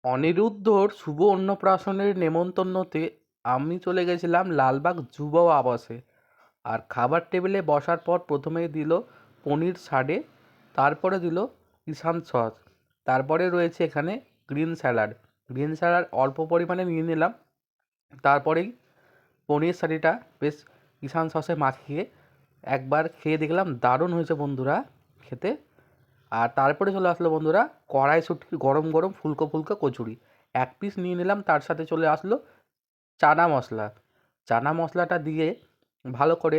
অনিরুদ্ধর শুভ অন্নপ্রাশনের নেমন্তন্নতে আমি চলে গেছিলাম লালবাগ যুব আবাসে। আর খাবার টেবিলে বসার পর প্রথমেই দিল পনির সাডে, তারপরে দিল কিষান সস, তারপরে রয়েছে এখানে গ্রিন স্যালাড। গ্রিন স্যালাড অল্প পরিমাণে নিয়ে নিলাম। তারপরেই পনির সাডিটা বেশ কিষান সসে মাখিয়ে একবার খেয়ে দেখলাম, দারুণ হয়েছে বন্ধুরা খেতে। আর তারপরে চলে আসলো বন্ধুরা কড়াইশুঁটির গরম গরম ফুলকো ফুলকো কচুরি, এক পিস নিয়ে নিলাম। তার সাথে চলে আসলো চানা মশলা। চানা মশলাটা দিয়ে ভালো করে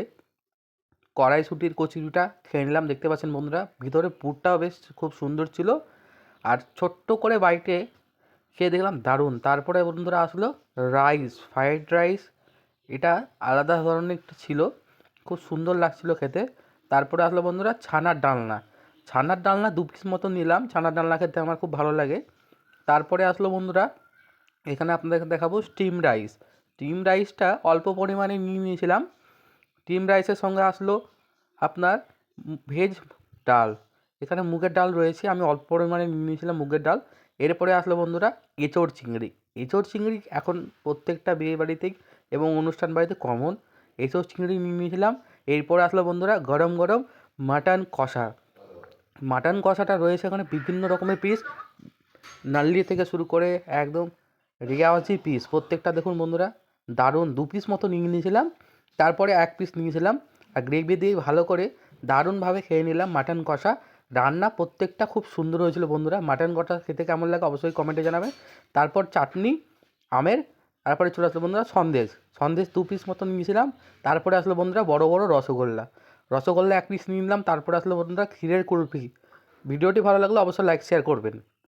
কড়াইশুঁটির কচুরিটা খেয়ে নিলাম। দেখতে পাচ্ছেন বন্ধুরা, ভিতরে পুরটাও বেশ খুব সুন্দর ছিল। আর ছোট্ট করে বাইটে খেয়ে দেখলাম দারুণ। তারপরে বন্ধুরা আসলো রাইস, ফ্রাইড রাইস। এটা আলাদা ধরনের একটা ছিল, খুব সুন্দর লাগছিল খেতে। তারপরে আসলো বন্ধুরা ছানার ডালনা। ছানার ডালনা 2 পিস মতো নিলাম, ছানার ডালনা খেতে আমার খুব ভালো লাগে। তারপরে আসলো বন্ধুরা এখানে আপনাদেরকে দেখাবো স্টিম রাইস। স্টিম রাইসটা অল্প পরিমাণে নিয়ে নিয়েছিলাম। স্টিম রাইসের সঙ্গে আসলো আপনার ভেজ ডাল। এখানে মুগের ডাল রয়েছে, আমি অল্প পরিমাণে নিয়ে নিয়েছিলাম মুগের ডাল। এরপরে আসলো বন্ধুরা এঁচোড় চিংড়ি। এঁচোড় চিংড়ি এখন প্রত্যেকটা বিয়ে বাড়িতেই এবং অনুষ্ঠান বাড়িতে কমন। এঁচোড় চিংড়ি নিয়ে নিয়েছিলাম। এরপরে আসলো বন্ধুরা গরম গরম মাটন কষা। মাটন কষাটা রয়েছে এখানে বিভিন্ন রকমের পিস, নাল্লি থেকে শুরু করে একদম রেওয়াজি পিস। প্রত্যেকটা দেখুন বন্ধুরা দারুণ। 2 পিস মতো নিয়ে নিয়েছিলাম, তারপরে 1 পিস নিয়েছিলাম। আর গ্রেভি দিয়ে ভালো করে দারুণভাবে খেয়ে নিলাম মাটন কষা। রান্না প্রত্যেকটা খুব সুন্দর হয়েছিল বন্ধুরা। মাটন কষা খেতে কেমন লাগে অবশ্যই কমেন্টে জানাবেন। তারপর চাটনি আমের। তারপরে চলে আসলো বন্ধুরা সন্দেশ। সন্দেশ 2 পিস মতো নিয়েছিলাম। তারপরে আসলো বন্ধুরা বড় বড় রসগোল্লা। রসগোল্লা 1 পিস নিয়ে নিলাম। তারপরে আসলো বন্ধুরা ক্ষীরের কুলফি। ভিডিওটি ভালো লাগলে অবশ্যই লাইক শেয়ার করবেন।